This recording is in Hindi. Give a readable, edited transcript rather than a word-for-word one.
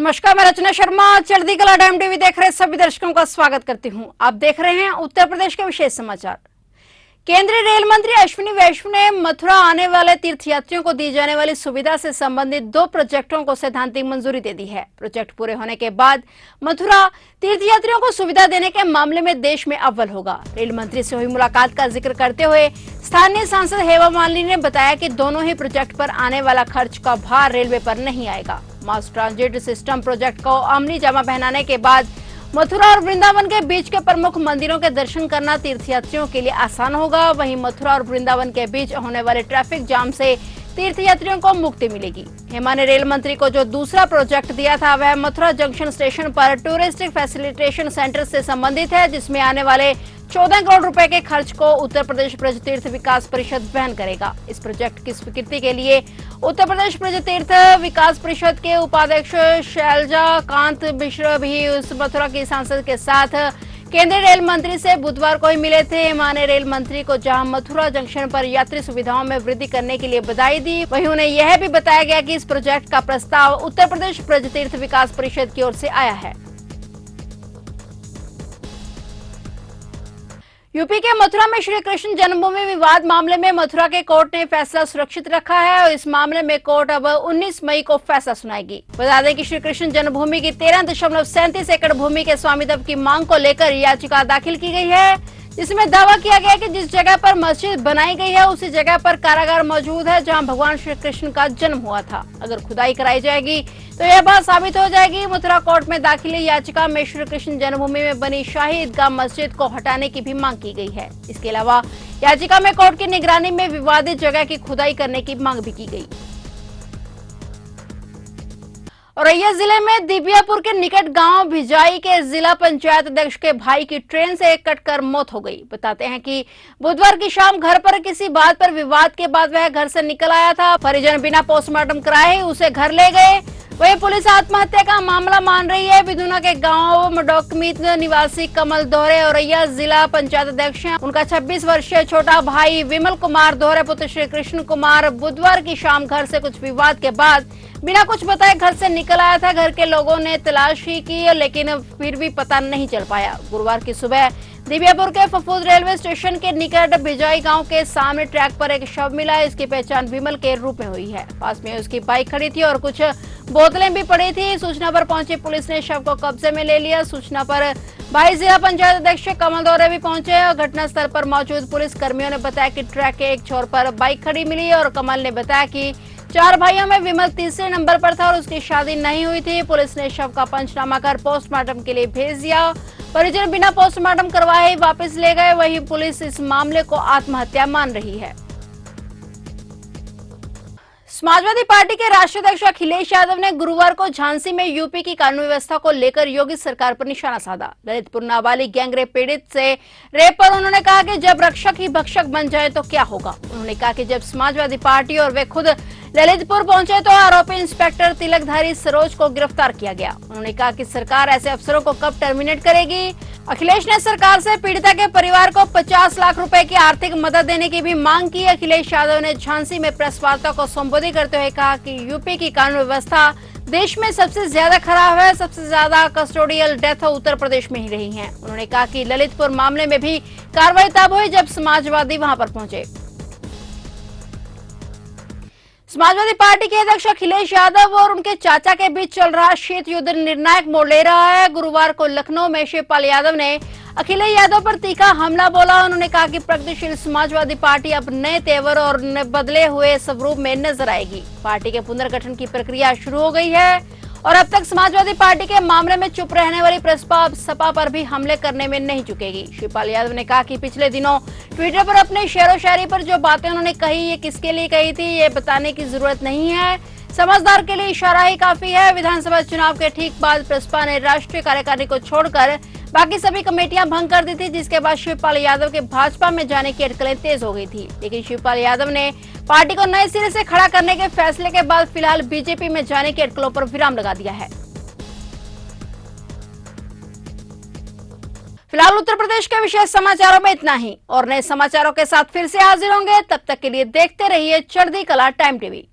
नमस्कार, मैं रचना शर्मा चढ़ती कला टाइम टीवी देख रहे सभी दर्शकों का स्वागत करती हूं। आप देख रहे हैं उत्तर प्रदेश के विशेष समाचार। केंद्रीय रेल मंत्री अश्विनी वैष्णव ने मथुरा आने वाले तीर्थयात्रियों को दी जाने वाली सुविधा से संबंधित 2 प्रोजेक्टों को सैद्धांतिक मंजूरी दे दी है। प्रोजेक्ट पूरे होने के बाद मथुरा तीर्थयात्रियों को सुविधा देने के मामले में देश में अव्वल होगा। रेल मंत्री से हुई मुलाकात का जिक्र करते हुए स्थानीय सांसद हेमा मालिनी ने बताया कि दोनों ही प्रोजेक्ट पर आने वाला खर्च का भार रेलवे पर नहीं आएगा। मास ट्रांजिट सिस्टम प्रोजेक्ट को अमली जामा पहनाने के बाद मथुरा और वृंदावन के बीच के प्रमुख मंदिरों के दर्शन करना तीर्थयात्रियों के लिए आसान होगा। वहीं मथुरा और वृंदावन के बीच होने वाले ट्रैफिक जाम से तीर्थयात्रियों को मुक्ति मिलेगी। हेमा ने रेल मंत्री को जो दूसरा प्रोजेक्ट दिया था वह मथुरा जंक्शन स्टेशन पर टूरिस्ट फैसिलिटेशन सेंटर से संबंधित है, जिसमें आने वाले 14 करोड़ रुपए के खर्च को उत्तर प्रदेश ब्रज तीर्थ विकास परिषद वहन करेगा। इस प्रोजेक्ट की स्वीकृति के लिए उत्तर प्रदेश ब्रज तीर्थ विकास परिषद के उपाध्यक्ष शैलजा कांत मिश्र भी उस मथुरा की सांसद के साथ केंद्रीय रेल मंत्री से बुधवार को ही मिले थे। हेमा ने रेल मंत्री को जहां मथुरा जंक्शन पर यात्री सुविधाओं में वृद्धि करने के लिए बधाई दी, वहीं उन्हें यह भी बताया गया कि इस प्रोजेक्ट का प्रस्ताव उत्तर प्रदेश ब्रज तीर्थ विकास परिषद की ओर से आया है। यूपी के मथुरा में श्री कृष्ण जन्मभूमि विवाद मामले में मथुरा के कोर्ट ने फैसला सुरक्षित रखा है और इस मामले में कोर्ट अब 19 मई को फैसला सुनाएगी। बता दें कि श्री कृष्ण जन्मभूमि की 13.37 एकड़ भूमि के स्वामित्व की मांग को लेकर याचिका दाखिल की गई है, जिसमें दावा किया गया कि जिस जगह पर मस्जिद बनाई गई है उसी जगह पर कारागार मौजूद है जहां भगवान श्री कृष्ण का जन्म हुआ था। अगर खुदाई कराई जाएगी तो यह बात साबित हो जाएगी। मथुरा कोर्ट में दाखिल याचिका में श्री कृष्ण जन्मभूमि में बनी शाही ईदगाह मस्जिद को हटाने की भी मांग की गई है। इसके अलावा याचिका में कोर्ट की निगरानी में विवादित जगह की खुदाई करने की मांग भी की गई। औरैया जिले में दिबियापुर के निकट गांव भिजाई के जिला पंचायत अध्यक्ष के भाई की ट्रेन से कटकर मौत हो गई। बताते हैं कि बुधवार की शाम घर पर किसी बात पर विवाद के बाद वह घर से निकल आया था। परिजन बिना पोस्टमार्टम कराए उसे घर ले गए। वही पुलिस आत्महत्या का मामला मान रही है। बिदुना के गांव मडोकमीत निवासी कमल दोहरे औरैया जिला पंचायत अध्यक्ष हैं। उनका 26 वर्षीय छोटा भाई विमल कुमार दोहरे पुत्र श्री कृष्ण कुमार बुधवार की शाम घर से कुछ विवाद के बाद बिना कुछ बताए घर से निकल आया था। घर के लोगों ने तलाशी की लेकिन फिर भी पता नहीं चल पाया। गुरुवार की सुबह दिबियापुर के फफूद रेलवे स्टेशन के निकट भिजाई गांव के सामने ट्रैक पर एक शव मिला है। इसकी पहचान विमल के रूप में हुई है। पास में उसकी बाइक खड़ी थी और कुछ बोतलें भी पड़ी थी। सूचना पर पहुंची पुलिस ने शव को कब्जे में ले लिया। सूचना पर भाई जिला पंचायत अध्यक्ष कमल दौरे भी पहुंचे और घटनास्थल पर मौजूद पुलिस कर्मियों ने बताया कि ट्रैक के एक छोर पर बाइक खड़ी मिली और कमल ने बताया कि 4 भाइयों में विमल तीसरे नंबर पर था और उसकी शादी नहीं हुई थी। पुलिस ने शव का पंचनामा कर पोस्टमार्टम के लिए भेज दिया। परिजन बिना पोस्टमार्टम करवाए ही वापस ले गए। वहीं पुलिस इस मामले को आत्महत्या मान रही है। समाजवादी पार्टी के राष्ट्रीय अध्यक्ष अखिलेश यादव ने गुरुवार को झांसी में यूपी की कानून व्यवस्था को लेकर योगी सरकार पर निशाना साधा। ललितपुर नाबालिग गैंगरेप पीड़ित से रेप पर उन्होंने कहा कि जब रक्षक ही भक्षक बन जाए तो क्या होगा। उन्होंने कहा कि जब समाजवादी पार्टी और वे खुद ललितपुर पहुंचे तो आरोपी इंस्पेक्टर तिलकधारी सरोज को गिरफ्तार किया गया। उन्होंने कहा कि सरकार ऐसे अफसरों को कब टर्मिनेट करेगी। अखिलेश ने सरकार से पीड़िता के परिवार को 50 लाख रुपए की आर्थिक मदद देने की भी मांग की। अखिलेश यादव ने झांसी में प्रेस वार्ता को संबोधित करते हुए कहा कि यूपी की कानून व्यवस्था देश में सबसे ज्यादा खराब है। सबसे ज्यादा कस्टोडियल डेथ उत्तर प्रदेश में ही रही है। उन्होंने कहा कि ललितपुर मामले में भी कार्रवाई तब हुई जब समाजवादी वहां पर पहुंचे। समाजवादी पार्टी के अध्यक्ष अखिलेश यादव और उनके चाचा के बीच चल रहा शीत युद्ध निर्णायक मोड़ ले रहा है। गुरुवार को लखनऊ में शिवपाल यादव ने अखिलेश यादव पर तीखा हमला बोला। उन्होंने कहा कि प्रगतिशील समाजवादी पार्टी अब नए तेवर और बदले हुए स्वरूप में नजर आएगी। पार्टी के पुनर्गठन की प्रक्रिया शुरू हो गई है और अब तक समाजवादी पार्टी के मामले में चुप रहने वाली प्रसपा अब सपा पर भी हमले करने में नहीं झुकेगी। शिवपाल यादव ने कहा कि पिछले दिनों ट्विटर पर अपने शेरो शायरी पर जो बातें उन्होंने कही ये किसके लिए कही थी ये बताने की जरूरत नहीं है। समझदार के लिए इशारा ही काफी है। विधानसभा चुनाव के ठीक बाद प्रसपा ने राष्ट्रीय कार्यकारिणी को छोड़कर बाकी सभी कमेटियां भंग कर दी थी, जिसके बाद शिवपाल यादव के भाजपा में जाने की अटकलें तेज हो गई थी। लेकिन शिवपाल यादव ने पार्टी को नए सिरे से खड़ा करने के फैसले के बाद फिलहाल बीजेपी में जाने की अटकलों पर विराम लगा दिया है। फिलहाल उत्तर प्रदेश के विशेष समाचारों में इतना ही और नए समाचारों के साथ फिर से हाजिर होंगे। तब तक के लिए देखते रहिए चढ़ती कला टाइम टीवी।